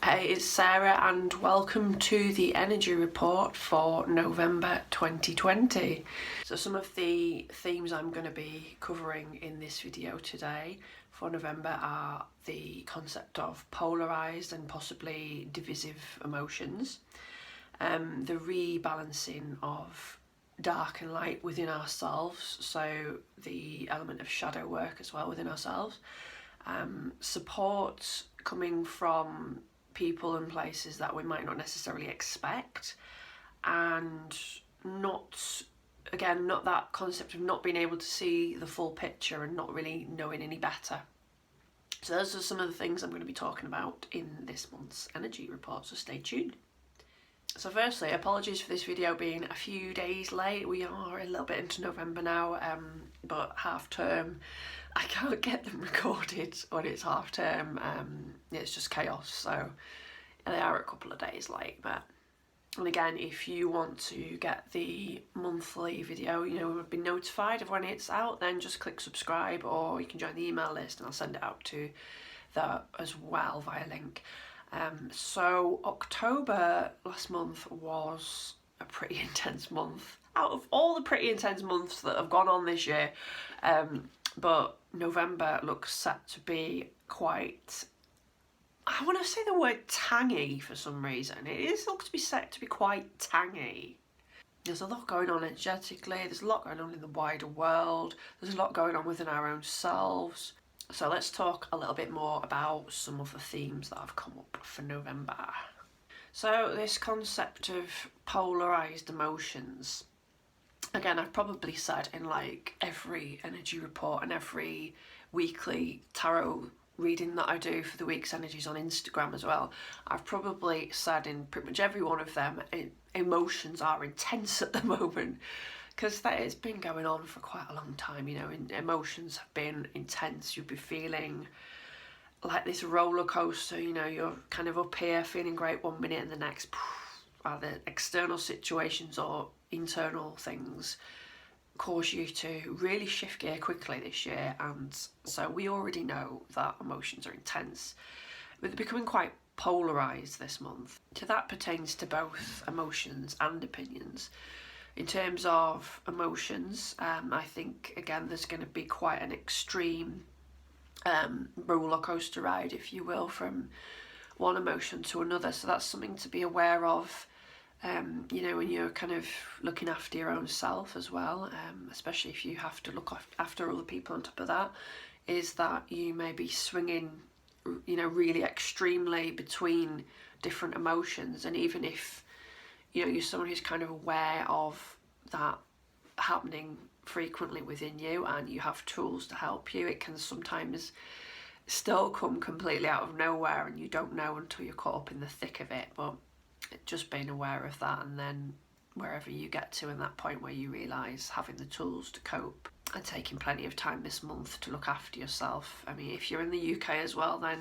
Hey, it's Sarah and welcome to the energy report for November 2020. So some of the themes I'm going to be covering in this video today for November are the concept of polarised and possibly divisive emotions, the rebalancing of dark and light within ourselves, so the element of shadow work as well within ourselves, support coming from people and places that we might not necessarily expect, and not that concept of not being able to see the full picture and not really knowing any better. So those are some of the things I'm going to be talking about in this month's energy report, so stay tuned. So firstly, apologies for this video being a few days late. We are a little bit into November now, but half term, I can't get them recorded when it's half term. It's just chaos, so they are a couple of days late. And again, if you want to get the monthly video, be notified of when it's out, then just click subscribe, or you can join the email list and I'll send it out to that as well via link. So October last month was a pretty intense month. Out of all the pretty intense months that have gone on this year, but November looks set to be quite, I want to say the word tangy for some reason. Looks to be set to be quite tangy. There's a lot going on energetically, there's a lot going on in the wider world, there's a lot going on within our own selves. So let's talk a little bit more about some of the themes that have come up for November. So this concept of polarised emotions, again, I've probably said in like every energy report and every weekly tarot reading that I do for the week's energies on Instagram as well, I've probably said in pretty much every one of them, emotions are intense at the moment, because it's been going on for quite a long time, and emotions have been intense. You'll be feeling like this roller coaster, you're kind of up here feeling great one minute and the next, either external situations or internal things cause you to really shift gear quickly this year. And so we already know that emotions are intense, but they're becoming quite polarised this month. So that pertains to both emotions and opinions. In terms of emotions, I think, again, there's going to be quite an extreme roller coaster ride, if you will, from one emotion to another. So that's something to be aware of, when you're kind of looking after your own self as well, especially if you have to look after other people on top of that, is that you may be swinging, really extremely between different emotions. And even if you're someone who's kind of aware of that happening frequently within you and you have tools to help you, it can sometimes still come completely out of nowhere and you don't know until you're caught up in the thick of it. But just being aware of that, and then wherever you get to in that point where you realise having the tools to cope, and taking plenty of time this month to look after yourself. I mean, if you're in the UK as well, then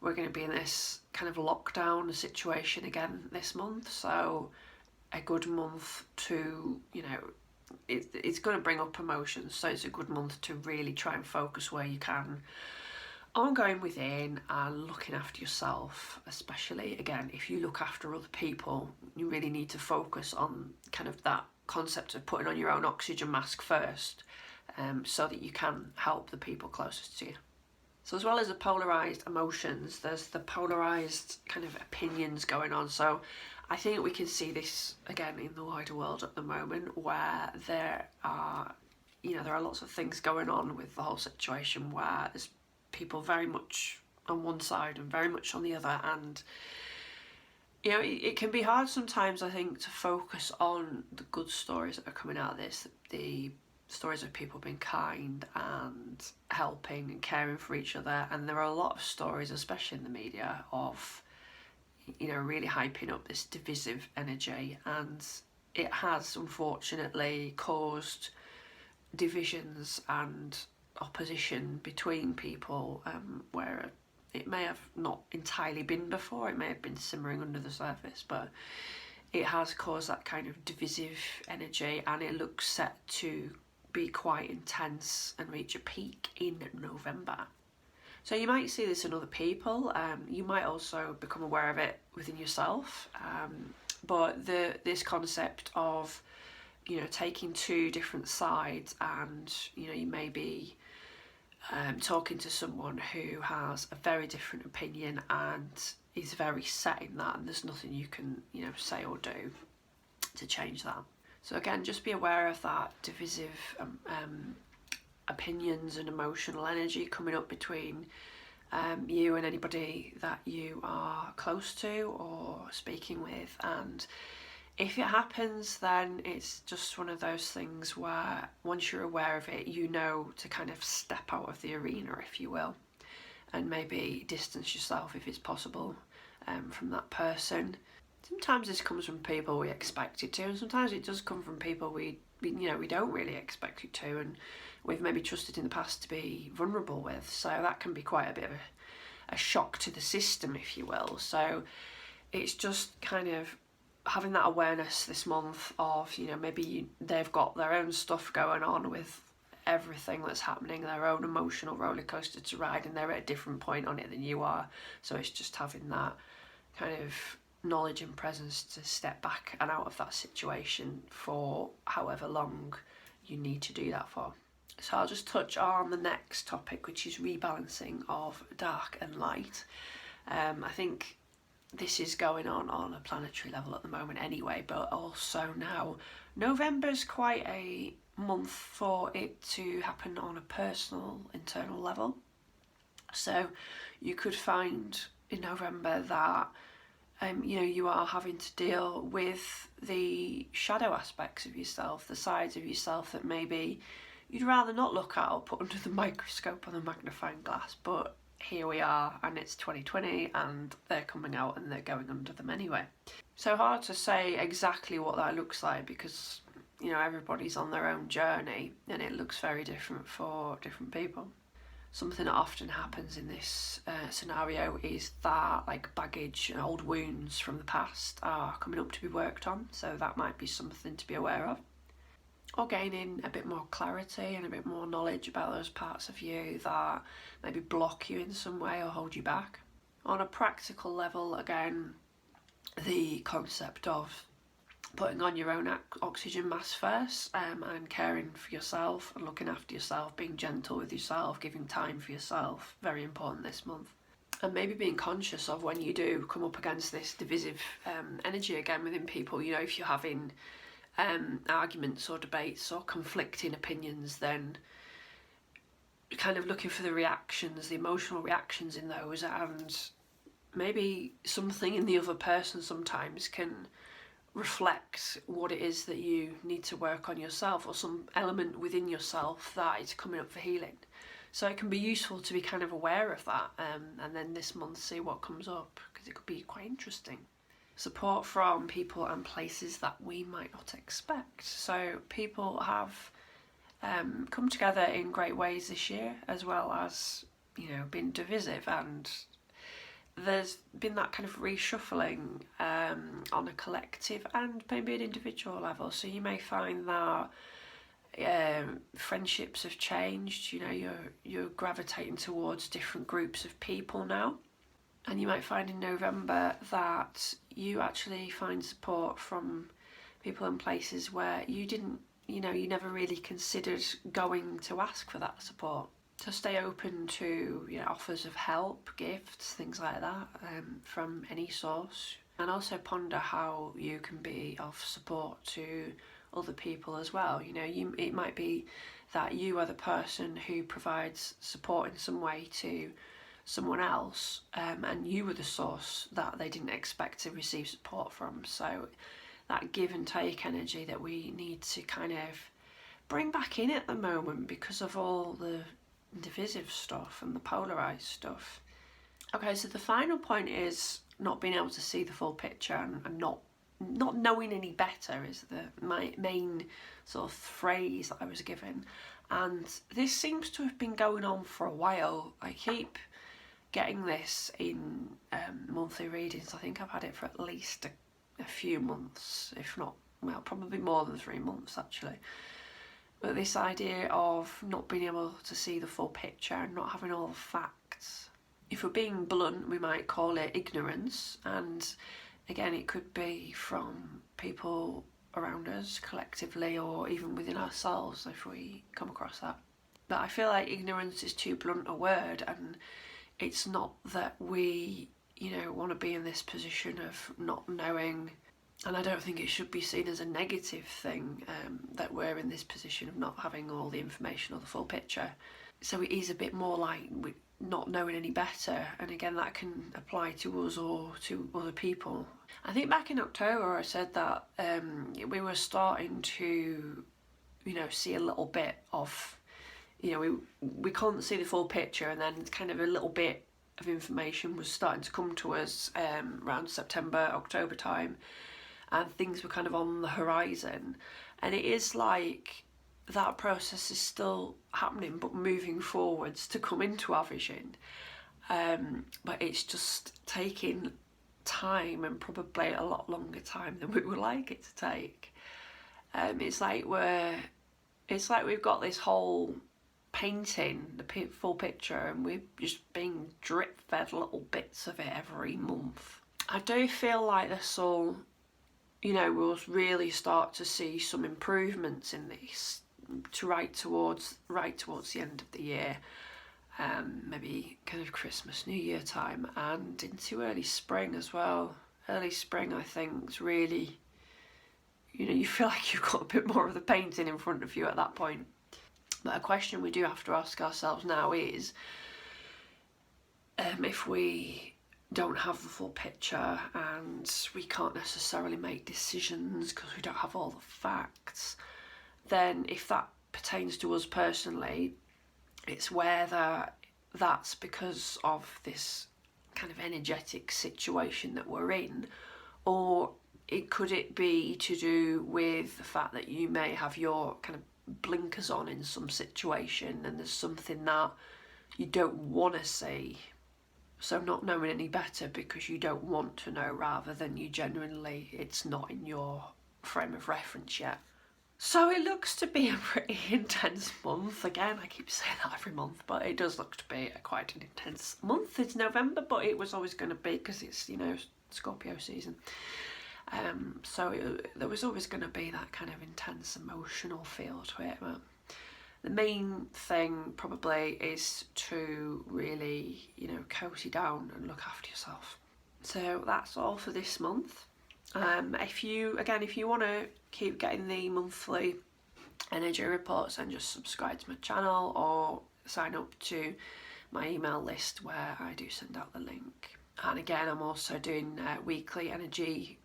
we're going to be in this kind of lockdown situation again this month, so a good month to, it's going to bring up emotions, so it's a good month to really try and focus where you can on going within and looking after yourself. Especially, again, if you look after other people, you really need to focus on kind of that concept of putting on your own oxygen mask first, so that you can help the people closest to you. So as well as the polarised emotions, there's the polarised kind of opinions going on. So I think we can see this again in the wider world at the moment, where there are lots of things going on with the whole situation, where there's people very much on one side and very much on the other. And it can be hard sometimes, I think, to focus on the good stories that are coming out of this, the stories of people being kind and helping and caring for each other. And there are a lot of stories, especially in the media, of really hyping up this divisive energy, and it has unfortunately caused divisions and opposition between people, where it may have not entirely been before, it may have been simmering under the surface, but it has caused that kind of divisive energy, and it looks set to be quite intense and reach a peak in November. So you might see this in other people. You might also become aware of it within yourself. But this concept of, you know, taking two different sides, and, you know, you may be talking to someone who has a very different opinion and is very set in that, and there's nothing you can, you know, say or do to change that. So again, just be aware of that divisive opinions and emotional energy coming up between you and anybody that you are close to or speaking with. And if it happens, then it's just one of those things where once you're aware of it, you know to kind of step out of the arena, if you will, and maybe distance yourself if it's possible from that person. Sometimes this comes from people we expect it to, and sometimes it does come from people we don't really expect it to, and we've maybe trusted in the past to be vulnerable with. So that can be quite a bit of a shock to the system, if you will. So it's just kind of having that awareness this month of, you know, maybe they've got their own stuff going on with everything that's happening, their own emotional roller coaster to ride, and they're at a different point on it than you are. So it's just having that kind of knowledge and presence to step back and out of that situation for however long you need to do that for. So I'll just touch on the next topic, which is rebalancing of dark and light. I think this is going on a planetary level at the moment anyway, but also now November's quite a month for it to happen on a personal, internal level. So you could find in November that you are having to deal with the shadow aspects of yourself, the sides of yourself that maybe you'd rather not look at or put under the microscope or the magnifying glass, but here we are, and it's 2020 and they're coming out and they're going under them anyway. So hard to say exactly what that looks like, because, you know, everybody's on their own journey and it looks very different for different people. Something that often happens in this scenario is that, like, baggage and old wounds from the past are coming up to be worked on, so that might be something to be aware of. Or gaining a bit more clarity and a bit more knowledge about those parts of you that maybe block you in some way or hold you back. On a practical level, again, the concept of putting on your own oxygen mask first, and caring for yourself and looking after yourself, being gentle with yourself, giving time for yourself, very important this month. And maybe being conscious of when you do come up against this divisive energy again within people. You know, if you're having arguments or debates or conflicting opinions, then kind of looking for the reactions, the emotional reactions in those, and maybe something in the other person sometimes can reflect what it is that you need to work on yourself, or some element within yourself that is coming up for healing. So it can be useful to be kind of aware of that, and then this month see what comes up, because it could be quite interesting. Support from people and places that we might not expect. So people have come together in great ways this year, as well as, you know, been divisive, and there's been that kind of reshuffling on a collective and maybe an individual level. So you may find that friendships have changed. You know, you're gravitating towards different groups of people now. And you might find in November that you actually find support from people and places where you didn't, you know, you never really considered going to ask for that support. So stay open to, you know, offers of help, gifts, things like that, from any source. And also ponder how you can be of support to other people as well. You know, it might be that you are the person who provides support in some way to someone else, and you were the source that they didn't expect to receive support from. So that give and take energy that we need to kind of bring back in at the moment because of all the divisive stuff and the polarized stuff. Okay, so the final point is not being able to see the full picture and not knowing any better is my main sort of phrase that I was given. And this seems to have been going on for a while. I keep getting this in monthly readings. I think I've had it for at least a few months, if not, well, probably more than 3 months actually. But this idea of not being able to see the full picture and not having all the facts if we're being blunt, we might call it ignorance. And again, it could be from people around us collectively, or even within ourselves if we come across that. But I feel like ignorance is too blunt a word, and it's not that we, want to be in this position of not knowing, and I don't think it should be seen as a negative thing, that we're in this position of not having all the information or the full picture. So it is a bit more like not knowing any better, and again, that can apply to us or to other people. I think back in October I said that we were starting to, see a little bit of, we couldn't see the full picture, and then kind of a little bit of information was starting to come to us around September, October time, and things were kind of on the horizon. And it is like that process is still happening, but moving forwards to come into our vision. But it's just taking time, and probably a lot longer time than we would like it to take. It's like we've got this whole painting, the full picture, and we're just being drip fed little bits of it every month. I do feel like this will, we'll really start to see some improvements in this right towards the end of the year, maybe kind of Christmas, New Year time, and into early spring as well. Early spring, I think, is really, you feel like you've got a bit more of the painting in front of you at that point. But a question we do have to ask ourselves now is, if we don't have the full picture and we can't necessarily make decisions because we don't have all the facts, then if that pertains to us personally, it's whether that's because of this kind of energetic situation that we're in, or could it be to do with the fact that you may have your kind of blinkers on in some situation, and there's something that you don't want to see. So not knowing any better because you don't want to know, rather than you genuinely, it's not in your frame of reference yet. So it looks to be a pretty intense month. Again, I keep saying that every month, but it does look to be quite an intense month. It's November, but it was always going to be, because it's, Scorpio season. So there was always going to be that kind of intense emotional feel to it. But the main thing probably is to really, cozy down and look after yourself. So that's all for this month. If you want to keep getting the monthly energy reports, then just subscribe to my channel or sign up to my email list where I do send out the link. And again, I'm also doing weekly energy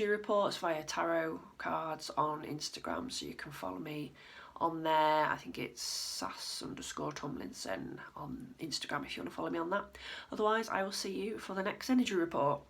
reports via tarot cards on Instagram, so you can follow me on there. I think it's sass_Tomlinson on Instagram if you want to follow me on that. Otherwise, I will see you for the next energy report.